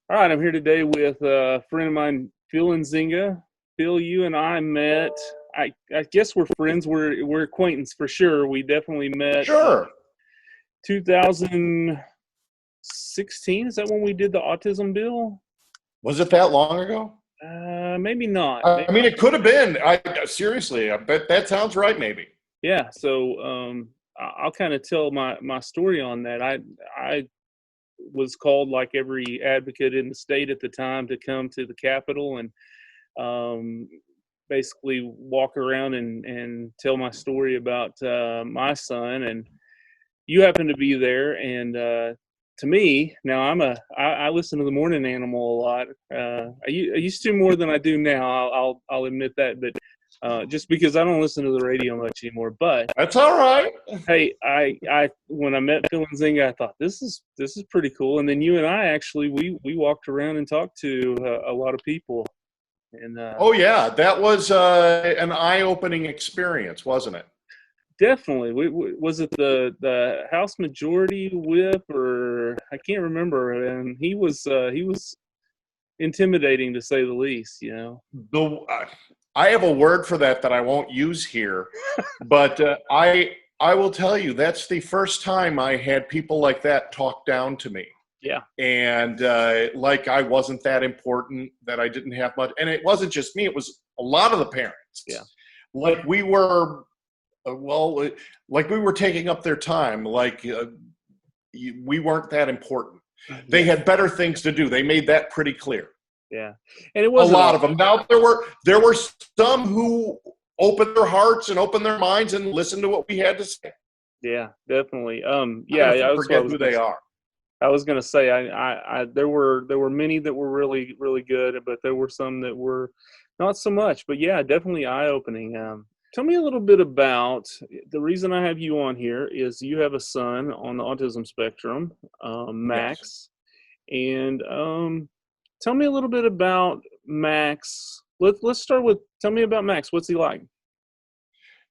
All right, I'm here today with a friend of mine, Phil Inzinga. Phil, you and I met. I guess we're friends. We're acquaintance for sure. We definitely met Sure. 2016. Is that when we did the autism bill? Was it that long ago? Maybe not. I mean, it could have been. Seriously, I bet that sounds right. Maybe. Yeah. So I'll kind of tell my story on that. I was called, like every advocate in the state at the time, to come to the Capitol and um, basically walk around and tell my story about my son. And you happen to be there. And to me, now I listen to the Morning Animal a lot. I used to more than I do now. I'll admit that, but just because I don't listen to the radio much anymore. But That's all right. hey, I when I met Phil and Zinga, I thought this is pretty cool. And then you and I actually we walked around and talked to a lot of people. And Oh yeah, that was an eye-opening experience, wasn't it? definitely, was it the House Majority Whip, or I can't remember. And he was intimidating, to say the least. The I have a word for that I won't use here, but I will tell you that's the first time I had people like that talk down to me. Yeah, And like I wasn't that important, that I didn't have much. And it wasn't just me, it was a lot of the parents. yeah, Like we were, like we were taking up their time, like we weren't that important. They yeah, had better things to do. They made that pretty clear. yeah. And it A wasn't lot all. of them. Now there were some who opened their hearts and opened their minds and listened to what we had to say. Yeah, definitely. I'm Yeah, gonna that's what I forget was who gonna they say. are. I was gonna say there were many that were really really good, but there were some that were not so much. But yeah, definitely eye opening. Tell me a little bit about the reason I have you on here is you have a son on the autism spectrum, Yes. Max, and tell me a little bit about Max. Let's start with tell me about Max. What's he like?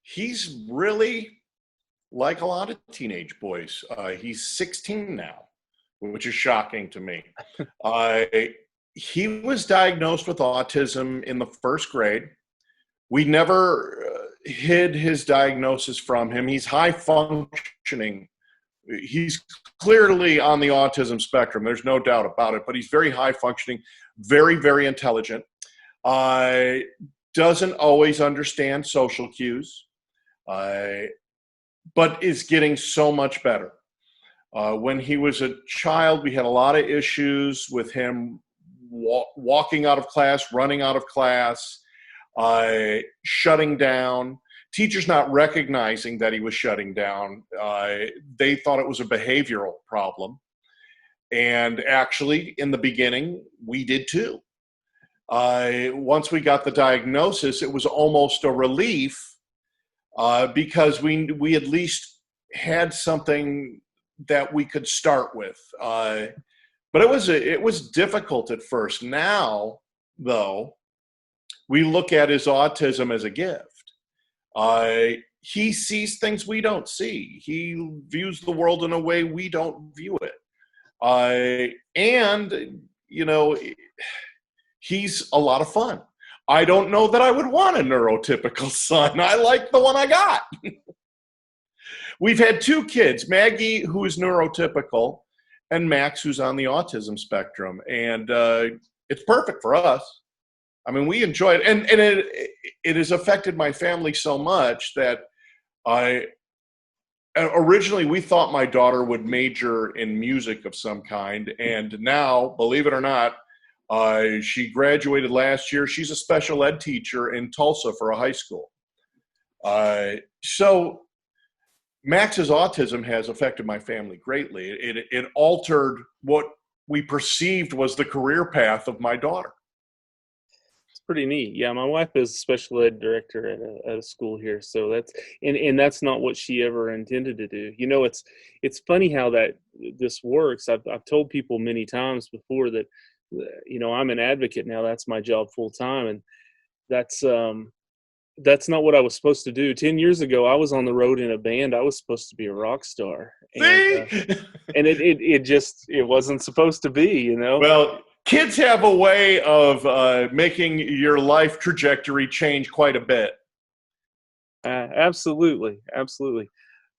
He's really like a lot of teenage boys. He's 16 now, which is shocking to me. Uh, he was diagnosed with autism in the first grade. We never hid his diagnosis from him. He's high functioning. He's clearly on the autism spectrum. There's no doubt about it, but he's very high functioning, very, very intelligent. Uh, doesn't always understand social cues, uh, but is getting so much better. When he was a child, we had a lot of issues with him walking out of class, running out of class, shutting down. Teachers not recognizing that he was shutting down. They thought it was a behavioral problem. And actually, in the beginning, we did too. Once we got the diagnosis, it was almost a relief because we at least had something that we could start with. But it was difficult at first. Now, though, we look at his autism as a gift. He sees things we don't see. He views the world in a way we don't view it. And, you know, he's a lot of fun. I don't know that I would want a neurotypical son. I like the one I got. We've had two kids, Maggie, who is neurotypical, and Max, who's on the autism spectrum. And it's perfect for us. I mean, we enjoy it. And it has affected my family so much that originally we thought my daughter would major in music of some kind. And now, believe it or not, she graduated last year. She's a special ed teacher in Tulsa for a high school. So Max's autism has affected my family greatly. It altered what we perceived was the career path of my daughter. It's pretty neat. Yeah, my wife is a special ed director at a school here, so and that's not what she ever intended to do. It's funny how that this works. I've told people many times before that I'm an advocate now. That's my job full time, and that's that's not what I was supposed to do. 10 years ago, I was on the road in a band. I was supposed to be a rock star, and See? it just it wasn't supposed to be. Well, kids have a way of making your life trajectory change quite a bit. Absolutely, absolutely.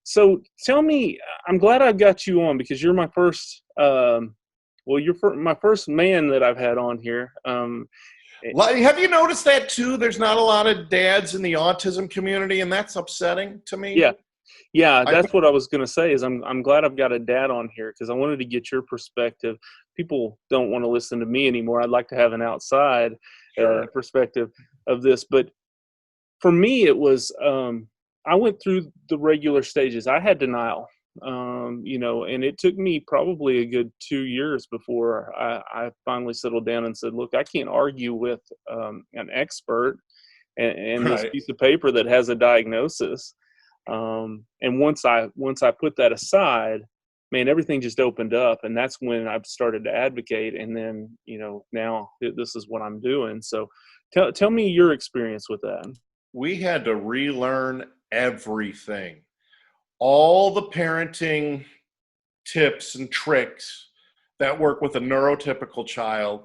So tell me, I'm glad I've got you on because you're my first, well, my first man that I've had on here. Have you noticed that too? There's not a lot of dads in the autism community, and that's upsetting to me. Yeah, yeah, I that's what I was going to say. Is I'm glad I've got a dad on here because I wanted to get your perspective. People don't want to listen to me anymore. I'd like to have an outside Sure. perspective of this, but for me, it was I went through the regular stages. I had denial, and it took me probably a good 2 years before I finally settled down and said, "Look, I can't argue with an expert and this Right. piece of paper that has a diagnosis." And once I put that aside, man, everything just opened up, and that's when I started to advocate. And then, now this is what I'm doing. So, tell me your experience with that. We had to relearn everything. All the parenting tips and tricks that work with a neurotypical child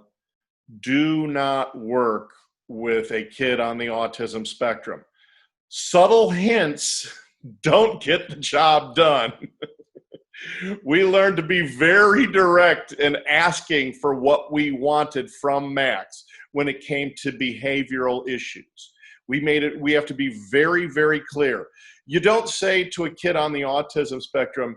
do not work with a kid on the autism spectrum. Subtle hints don't get the job done. We learned to be very direct in asking for what we wanted from Max when it came to behavioral issues. We have to be very, very clear. You don't say to a kid on the autism spectrum,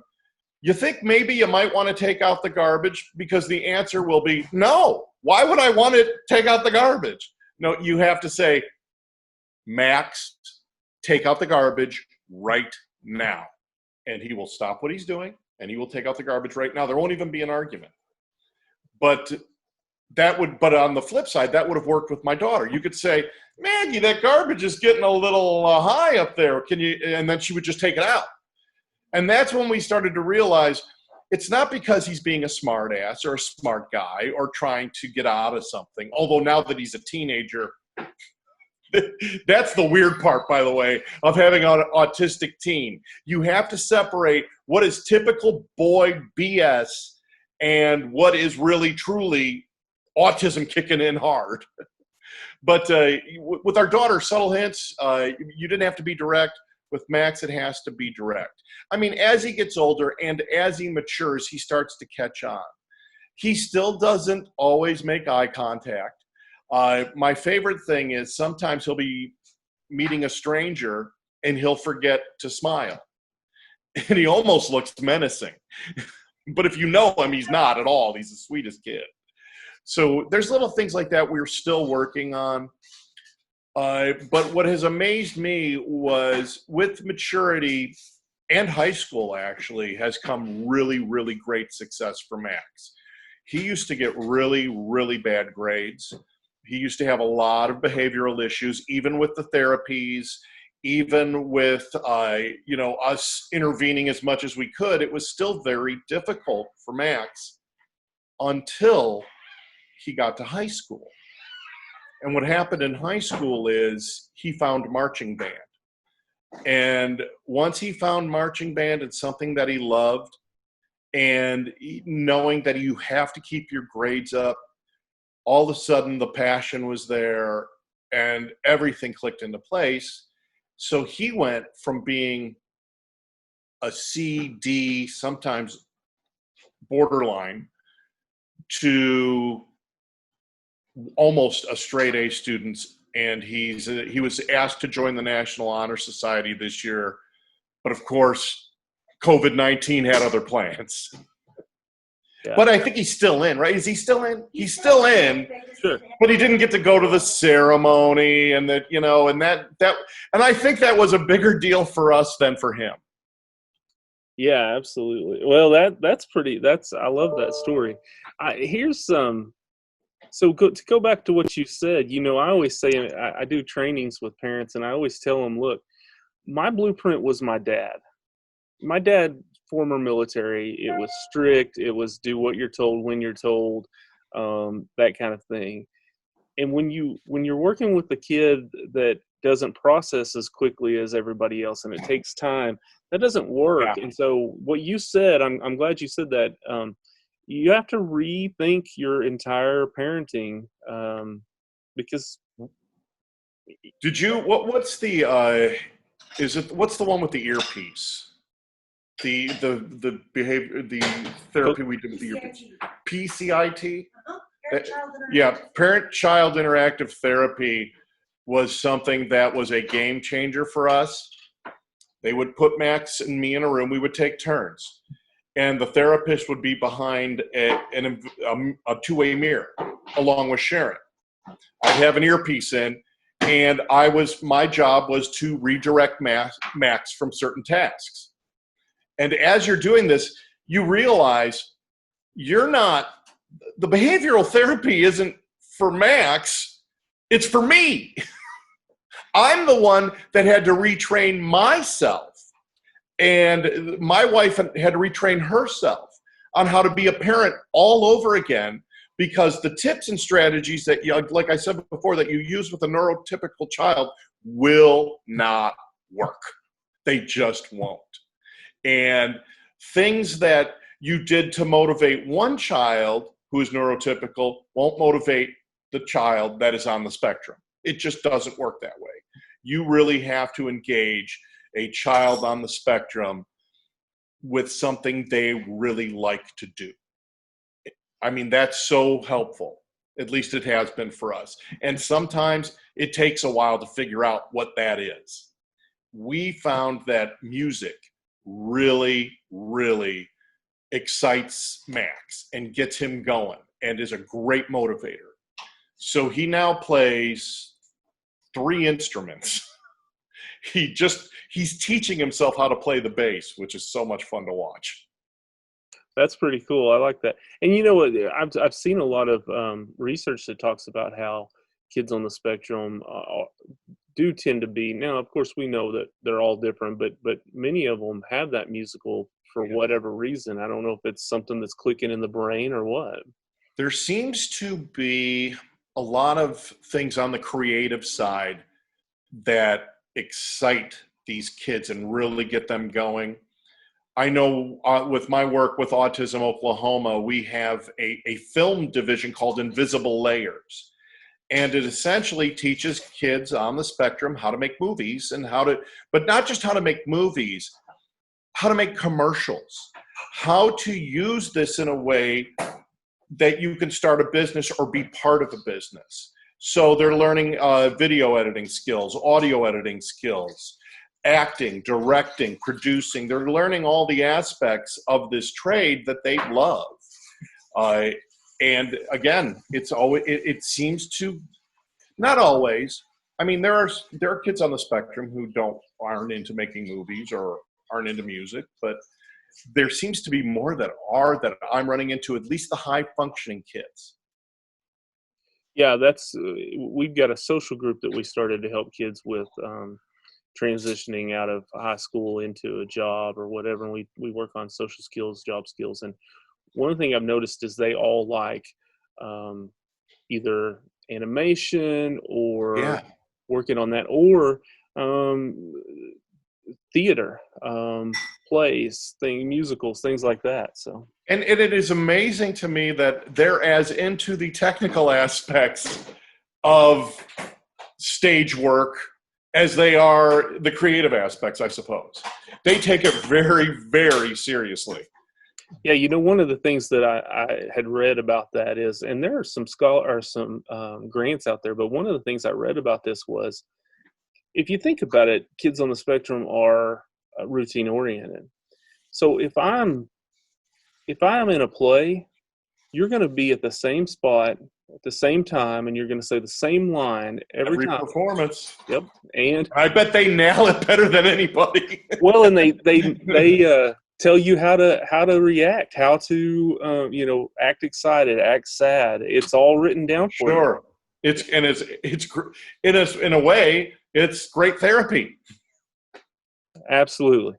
you think maybe you might want to take out the garbage, because the answer will be no. Why would I want to take out the garbage? No, you have to say, Max, take out the garbage right now. And he will stop what he's doing and he will take out the garbage right now. There won't even be an argument. But but on the flip side, that would have worked with my daughter. You could say, Maggie, that garbage is getting a little high up there. Can you? And then she would just take it out. And that's when we started to realize it's not because he's being a smart ass or a smart guy or trying to get out of something. Although now that he's a teenager, that's the weird part, by the way, of having an autistic teen. You have to separate what is typical boy BS and what is really, truly autism kicking in hard. But with our daughter, subtle hints, you didn't have to be direct. With Max, it has to be direct. I mean, as he gets older and as he matures, he starts to catch on. He still doesn't always make eye contact. My favorite thing is sometimes he'll be meeting a stranger and he'll forget to smile. And he almost looks menacing. But if you know him, he's not at all. He's the sweetest kid. So there's little things like that we're still working on. But what has amazed me was with maturity and high school actually has come really, really great success for Max. He used to get really, really bad grades. He used to have a lot of behavioral issues, even with the therapies, even with us intervening as much as we could. It was still very difficult for Max until he got to high school. And what happened in high school is he found marching band. And once he found marching band, it's something that he loved. And knowing that you have to keep your grades up, all of a sudden the passion was there and everything clicked into place. So he went from being a C, D, sometimes borderline, to almost a straight A student. And he was asked to join the National Honor Society this year. But of course, COVID-19 had other plans. Yeah. But I think he's still in, right? Is he still in? He's still in. Sure. But he didn't get to go to the ceremony, and and I think that was a bigger deal for us than for him. Yeah, absolutely. Well, I love that story. Here's some. So to go back to what you said, I always say I do trainings with parents, and I always tell them, look, my blueprint was my dad. My dad, former military, it was strict. It was do what you're told when you're told, that kind of thing. And when you're working with a kid that doesn't process as quickly as everybody else, and it takes time, that doesn't work. Yeah. And so what you said, I'm glad you said that. you have to rethink your entire parenting, because Did you what's the what's the one with the earpiece? The behavior, the therapy we did with the earpiece. PCIT? Yeah, parent-child interactive therapy was something that was a game changer for us. They would put Max and me in a room. We would take turns, and the therapist would be behind a two-way mirror, along with Sharon. I'd have an earpiece in, and my job was to redirect Max from certain tasks. And as you're doing this, you realize the behavioral therapy isn't for Max, it's for me. I'm the one that had to retrain myself. And my wife had to retrain herself on how to be a parent all over again, because the tips and strategies that, like I said before, that you use with a neurotypical child will not work. They just won't. And things that you did to motivate one child who is neurotypical won't motivate the child that is on the spectrum. It just doesn't work that way. You really have to engage a child on the spectrum with something they really like to do. I mean, that's so helpful. At least it has been for us. And sometimes it takes a while to figure out what that is. We found that music really, really excites Max and gets him going and is a great motivator. So he now plays 3 instruments. He's teaching himself how to play the bass, which is so much fun to watch. That's pretty cool. I like that. And you know what? I've seen a lot of research that talks about how kids on the spectrum do tend to be. Now, of course, we know that they're all different, but many of them have that musical for whatever reason. I don't know if it's something that's clicking in the brain or what. There seems to be a lot of things on the creative side that excite these kids and really get them going. I know with my work with Autism Oklahoma, we have a film division called Invisible Layers. And it essentially teaches kids on the spectrum how to make movies and but not just how to make movies, how to make commercials, how to use this in a way that you can start a business or be part of a business. So they're learning video editing skills, audio editing skills, acting, directing, producing. They're learning all the aspects of this trade that they love. And again, it seems to, not always. I mean, there are kids on the spectrum who aren't into making movies or aren't into music, but there seems to be more that I'm running into, at least the high functioning kids. Yeah, we've got a social group that we started to help kids with transitioning out of high school into a job or whatever. And we work on social skills, job skills. And one thing I've noticed is they all like either animation or working on that, or theater, plays, musicals, things like that. So, and it is amazing to me that they're as into the technical aspects of stage work as they are the creative aspects, I suppose. They take it very, very seriously. Yeah, you know, one of the things that I had read about that is, and there are some grants out there, but one of the things I read about this was, if you think about it, kids on the spectrum are routine oriented. So if I'm in a play, you're going to be at the same spot at the same time, and you're going to say the same line every time. Performance. Yep. And I bet they nail it better than anybody. Well, and they tell you how to react, how to act excited, act sad. It's all written down for you. Sure. It's in a way, it's great therapy. Absolutely.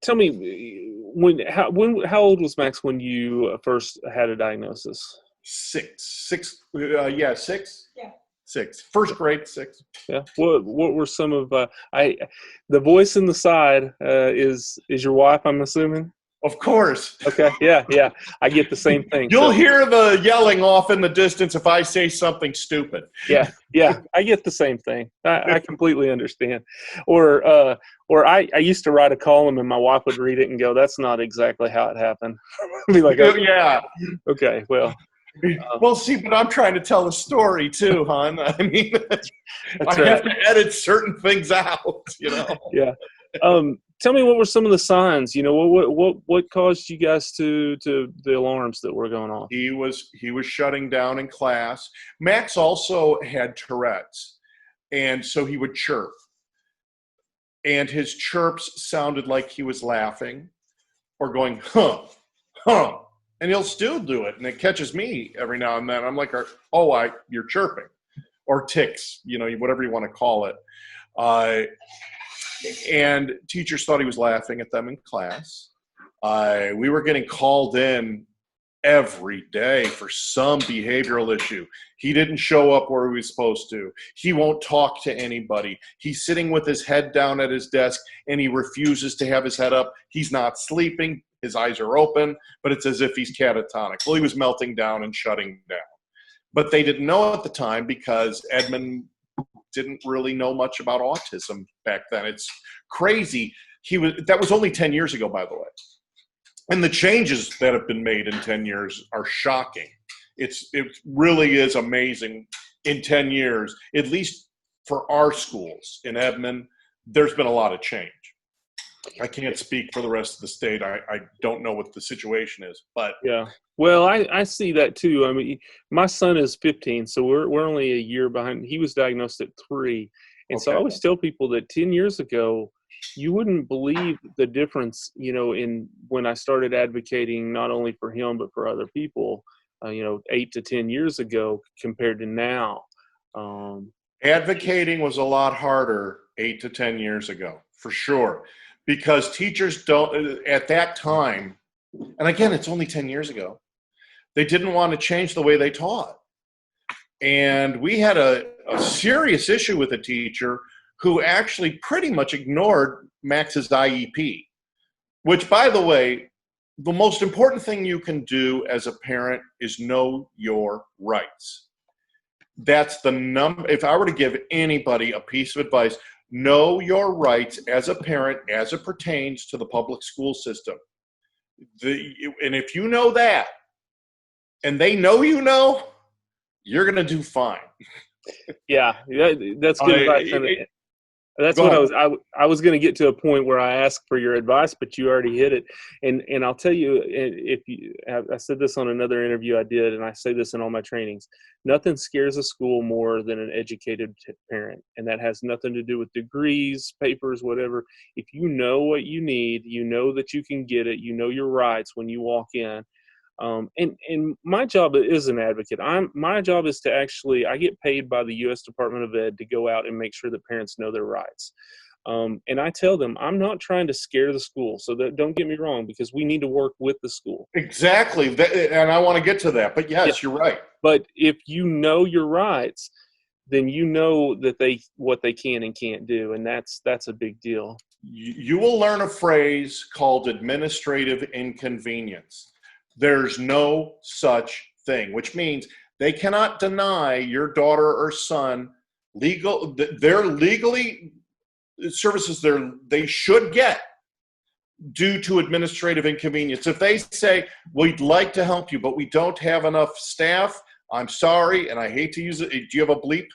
Tell me, how old was Max when you first had a diagnosis? 6. 6. First grade, 6. Yeah. What were some of the voice in the side is your wife, I'm assuming? Of course. Okay. Yeah. Yeah. I get the same thing. You'll So hear the yelling off in the distance if I say something stupid. yeah. Yeah. I get the same thing. I completely understand. Or I used to write a column and my wife would read it and go, "That's not exactly how it happened." I'd be like, "Okay. Yeah. Okay. Well, Well, see, but I'm trying to tell a story too, hon. I mean, that's I right." have to edit certain things out, you know. Yeah. Tell me, what were some of the signs? What caused you guys to the alarms that were going off? He was shutting down in class. Max also had Tourette's, and so he would chirp, and his chirps sounded like he was laughing or going, huh, huh, and he'll still do it, and it catches me every now and then. I'm like, oh, you're chirping, or ticks, whatever you want to call it. And teachers thought he was laughing at them in class. We were getting called in every day for some behavioral issue. He didn't show up where he was supposed to. He won't talk to anybody. He's sitting with his head down at his desk and he refuses to have his head up. He's not sleeping. His eyes are open, but it's as if he's catatonic. Well, he was melting down and shutting down. But they didn't know at the time because Edmund didn't really know much about autism back then. It's crazy. That was only 10 years ago, by the way. And the changes that have been made in 10 years are shocking. It really is amazing in 10 years, at least for our schools in Edmond. There's been a lot of change. I can't speak for the rest of the state. I don't know what the situation is, but Yeah. Well, I see that too. I mean, my son is 15, so we're only a year behind. He was diagnosed at 3. And so I okay. always tell people that 10 years ago, you wouldn't believe the difference, in when I started advocating not only for him, but for other people, 8 to 10 years ago compared to now. Advocating was a lot harder 8 to 10 years ago, for sure, because teachers don't, at that time, and again, it's only 10 years ago, they didn't want to change the way they taught. And we had a serious issue with a teacher who actually pretty much ignored Max's IEP, which, by the way, the most important thing you can do as a parent is know your rights. That's the number. If I were to give anybody a piece of advice, know your rights as a parent as it pertains to the public school system. And if you know that, and they know you're going to do fine. Yeah, that's good advice. That's what I was going to get to a point where I asked for your advice, but you already hit it. And I'll tell you, I said this on another interview I did, and I say this in all my trainings, nothing scares a school more than an educated parent. And that has nothing to do with degrees, papers, whatever. If you know what you need, you know that you can get it, you know your rights when you walk in. And my job is an advocate. My job is to I get paid by the U.S. Department of Ed to go out and make sure that parents know their rights. And I tell them, I'm not trying to scare the school. So don't get me wrong, because we need to work with the school. Exactly. And I want to get to that, but yes, You're right. But if you know your rights, then you know that what they can and can't do. And that's a big deal. You will learn a phrase called administrative inconvenience. There's no such thing, which means they cannot deny your daughter or son their legally services they should get due to administrative inconvenience. If they say, we'd like to help you, but we don't have enough staff, I'm sorry, and I hate to use it. Do you have a bleep?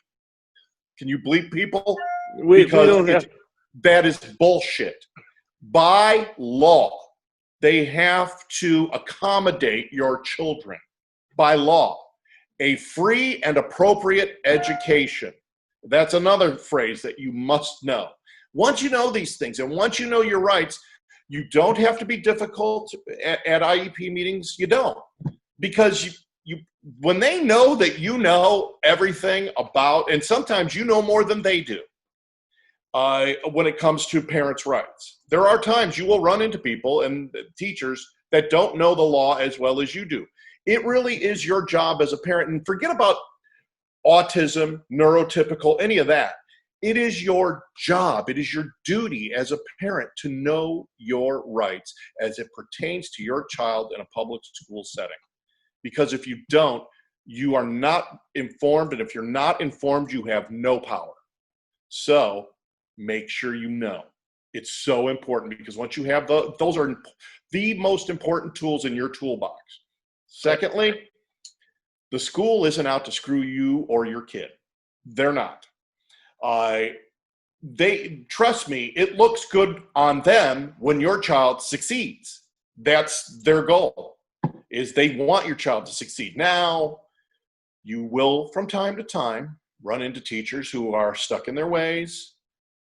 Can you bleep people? Because that is bullshit. By law, they have to accommodate your children by law. A free and appropriate education. That's another phrase that you must know. Once you know these things and once you know your rights, you don't have to be difficult at IEP meetings. You don't. Because when they know that you know everything about, and sometimes you know more than they do, when it comes to parents' rights. There are times you will run into people and teachers that don't know the law as well as you do. It really is your job as a parent, and forget about autism, neurotypical, any of that. It is your job, it is your duty as a parent to know your rights as it pertains to your child in a public school setting. Because if you don't, you are not informed, and if you're not informed, you have no power. So make sure you know. It's so important, because once you have those are the most important tools in your toolbox. Secondly, the school isn't out to screw you or your kid. They're not. They trust me, it looks good on them when your child succeeds. That's their goal, is they want your child to succeed. Now, you will from time to time run into teachers who are stuck in their ways,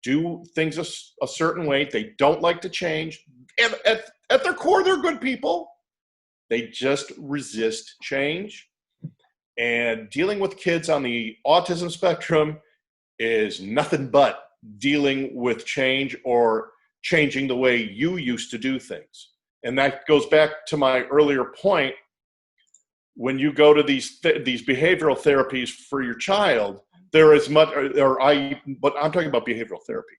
do things a certain way. They don't like to change. And at their core, they're good people. They just resist change. And dealing with kids on the autism spectrum is nothing but dealing with change, or changing the way you used to do things. And that goes back to my earlier point. When you go to these behavioral therapies for your child, there is much, but I'm talking about behavioral therapy.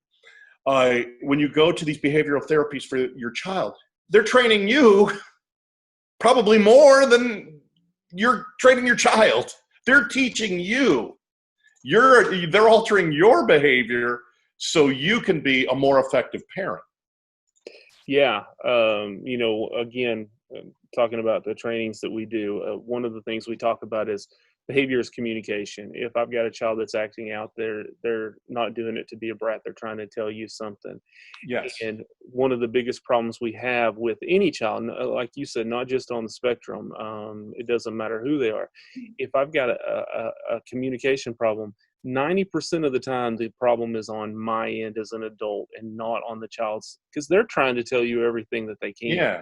When you go to these behavioral therapies for your child, they're training you probably more than you're training your child. They're teaching you. They're altering your behavior so you can be a more effective parent. Yeah. Again, talking about the trainings that we do, one of the things we talk about is behavior is communication. If I've got a child that's acting out, they're not doing it to be a brat. They're trying to tell you something. Yes. And one of the biggest problems we have with any child, like you said, not just on the spectrum, it doesn't matter who they are. If I've got a communication problem, 90% of the time the problem is on my end as an adult and not on the child's, because they're trying to tell you everything that they can. Yeah.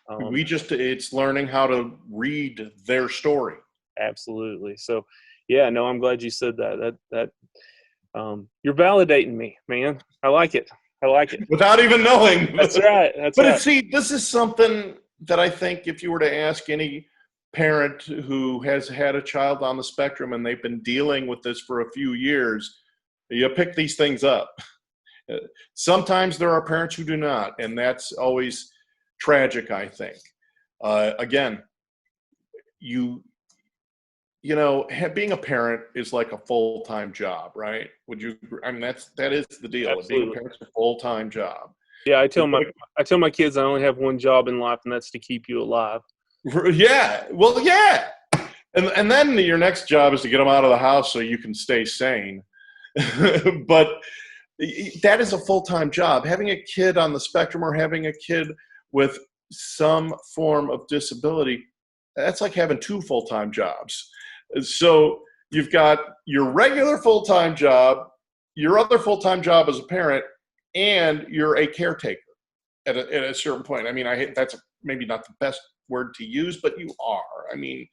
It's learning how to read their story. Absolutely. So, yeah, no, I'm glad you said that. You're validating me, man. I like it. Without even knowing. That's right. See, this is something that I think if you were to ask any parent who has had a child on the spectrum and they've been dealing with this for a few years, you pick these things up. Sometimes there are parents who do not, and that's always tragic, I think. Again, being a parent is like a full-time job, right? Would you? I mean, that is the deal. Absolutely. Being a parent is a full-time job. Yeah, I tell my kids I only have one job in life, and that's to keep you alive. Yeah. Well, yeah. And then your next job is to get them out of the house so you can stay sane. But that is a full-time job. Having a kid on the spectrum, or having a kid with some form of disability, that's like having two full-time jobs. So you've got your regular full-time job, your other full-time job as a parent, and you're a caretaker at a certain point. I mean, that's maybe not the best word to use, but you are. I mean,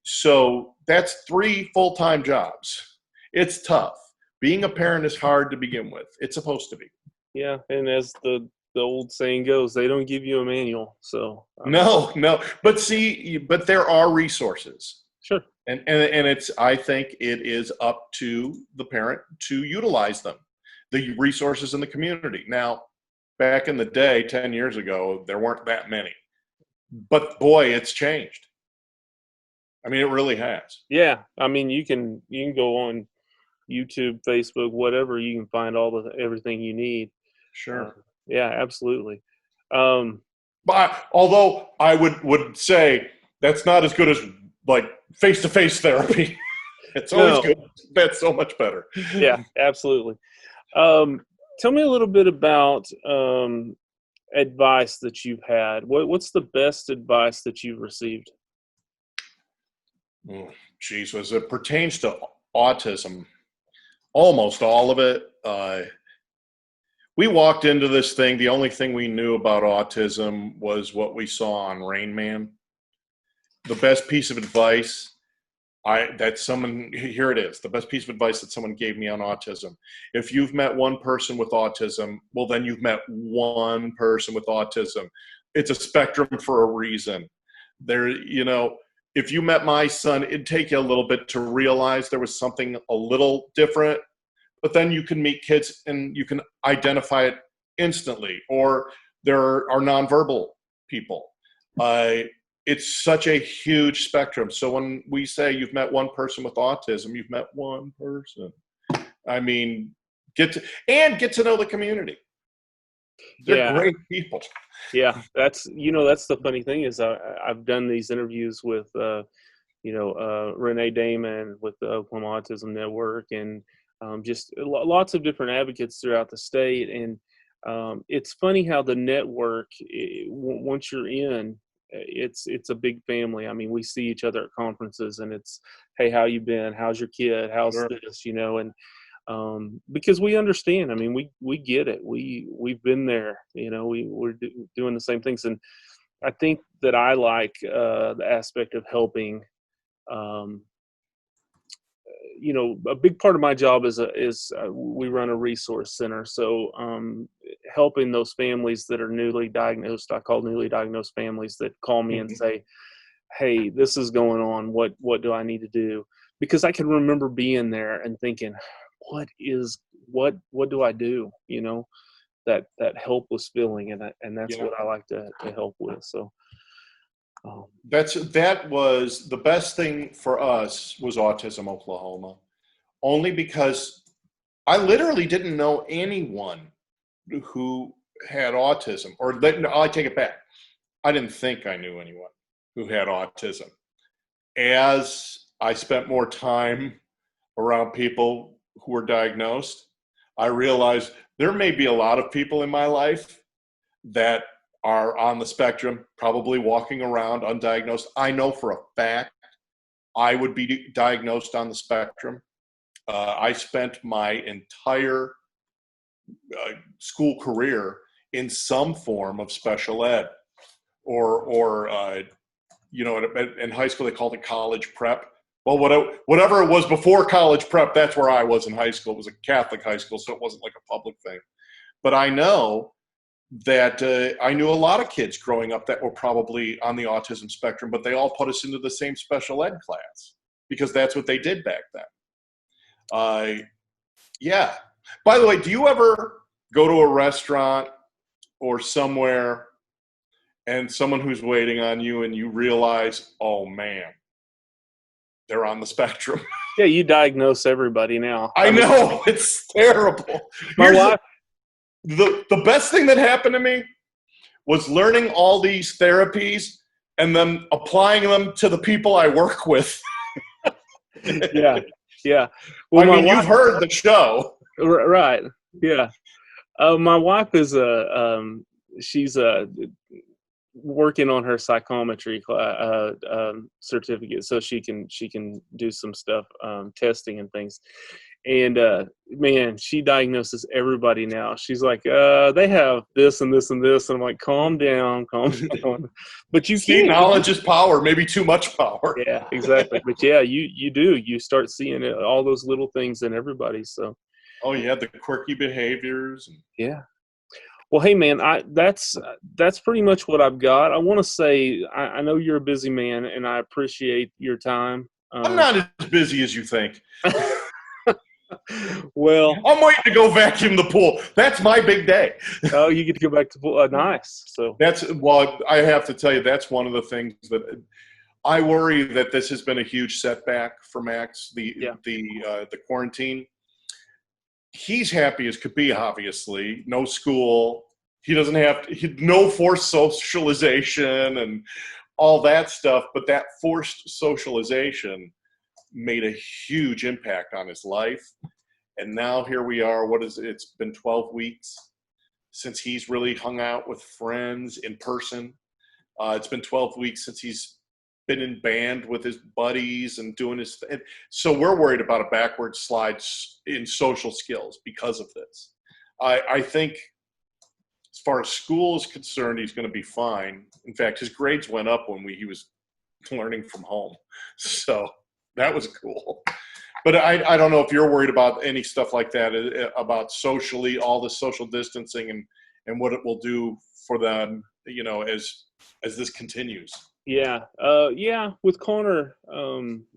so that's 3 full-time jobs. It's tough. Being a parent is hard to begin with. It's supposed to be. Yeah, and as the old saying goes, they don't give you a manual. So no, but there are resources. Sure. And I think it is up to the parent to utilize them, the resources in the community. Now, back in the day, 10 years ago, there weren't that many. But boy, it's changed. I mean, it really has. Yeah, I mean, you can go on YouTube, Facebook, whatever. You can find everything you need. Sure. Yeah, absolutely. But although I would say that's not as good as like face-to-face therapy. It's always good. That's so much better. Yeah, absolutely. Tell me a little bit about advice that you've had. What's the best advice that you've received? Geez, as it pertains to autism, almost all of it. We walked into this thing, the only thing we knew about autism was what we saw on Rain Man. The best piece of advice here it is, the best piece of advice that someone gave me on autism. If you've met one person with autism, well, then you've met one person with autism. It's a spectrum for a reason. If you met my son, it'd take you a little bit to realize there was something a little different, but then you can meet kids and you can identify it instantly. Or there are nonverbal people. It's such a huge spectrum. So when we say you've met one person with autism, you've met one person. I mean, get to know the community. They're Yeah. great people. Yeah. That's the funny thing is I've done these interviews with, Renee Damon with the Oklahoma Autism Network, and just lots of different advocates throughout the state. And it's funny how the network, once you're in, it's a big family. I mean, we see each other at conferences, and it's, hey, how you been? How's your kid? How's Sure. this? And because we understand. I mean, we get it. We've been there. We're doing the same things, and I think that I like the aspect of helping. Um, a big part of my job is we run a resource center. So helping those families that are newly diagnosed, I call newly diagnosed families that call me and say, hey, this is going on. What do I need to do? Because I can remember being there and thinking, what do I do? That helpless feeling. And that's Yeah. what I like to help with. So. That was the best thing for us was Autism Oklahoma, only because I literally didn't know anyone who had autism. I take it back. I didn't think I knew anyone who had autism. As I spent more time around people who were diagnosed, I realized there may be a lot of people in my life that are on the spectrum, probably walking around undiagnosed. I know for a fact I would be diagnosed on the spectrum. I spent my entire school career in some form of special ed, or in high school they called it college prep. Well, whatever it was before college prep, that's where I was in high school. It was a Catholic high school, so it wasn't like a public thing. But I know that I knew a lot of kids growing up that were probably on the autism spectrum, but they all put us into the same special ed class because that's what they did back then. Yeah. By the way, do you ever go to a restaurant or somewhere and someone who's waiting on you and you realize, oh man, they're on the spectrum? Yeah, you diagnose everybody now. I know, it's terrible. My wife. The best thing that happened to me was learning all these therapies and then applying them to the people I work with. Yeah. Well, you've heard the show. Right. Yeah. My wife is she's working on her psychometry certificate, so she can do some stuff, testing and things. And man, she diagnoses everybody now. She's like, they have this and this and this, and I'm like, calm down. But you See, can't. knowledge is power, maybe too much power. Yeah, exactly. But yeah, you start seeing all those little things in everybody. So. Oh yeah, the quirky behaviors. Yeah. Well, hey man, that's pretty much what I've got. I want to say I know you're a busy man, and I appreciate your time. I'm not as busy as you think. Well, I'm waiting to go vacuum the pool. That's my big day. Oh, you get to go back to pool. Nice. So I have to tell you, that's one of the things that I worry that this has been a huge setback for Max. The quarantine. He's happy as could be, obviously. No school. He doesn't have no forced socialization and all that stuff. But that forced socialization made a huge impact on his life. And now here we are. It's been 12 weeks since he's really hung out with friends in person. It's been 12 weeks since he's been in band with his buddies and doing his thing. So we're worried about a backward slide in social skills because of this. I think as far as school is concerned, he's going to be fine. In fact, his grades went up when he was learning from home. So that was cool. But I don't know if you're worried about any stuff like that, about socially, all the social distancing and what it will do for them, as this continues. Yeah, yeah. With Connor,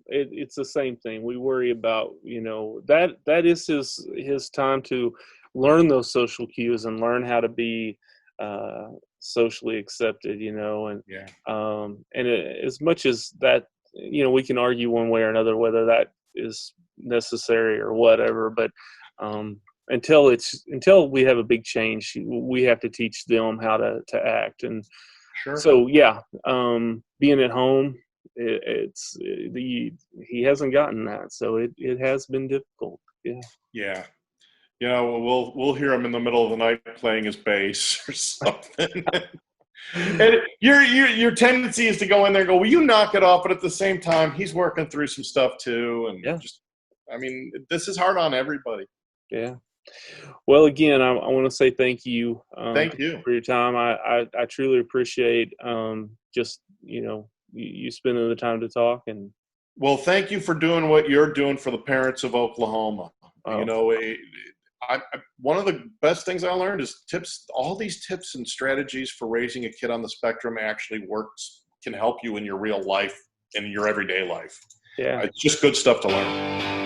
it's the same thing. We worry about, that is his time to learn those social cues and learn how to be uh, socially accepted. Yeah, As much as that, we can argue one way or another whether that is necessary or whatever. But um, until we have a big change, we have to teach them how to act. And sure. so yeah, being at home, it's the he hasn't gotten that, so it has been difficult. Yeah. Yeah. We'll hear him in the middle of the night playing his bass or something. And your tendency is to go in there and go, "Will you knock it off?" But at the same time, he's working through some stuff too, and Yeah. just, I mean, this is hard on everybody. Yeah. Well, again, I want to say thank you, Thank you. for your time. I truly appreciate just you spending the time to talk. And Well, thank you for doing what you're doing for the parents of Oklahoma. You oh know, one of the best things I learned is tips. All these tips and strategies for raising a kid on the spectrum actually can help you in your real life, in your everyday life. yeah. It's just good stuff to learn.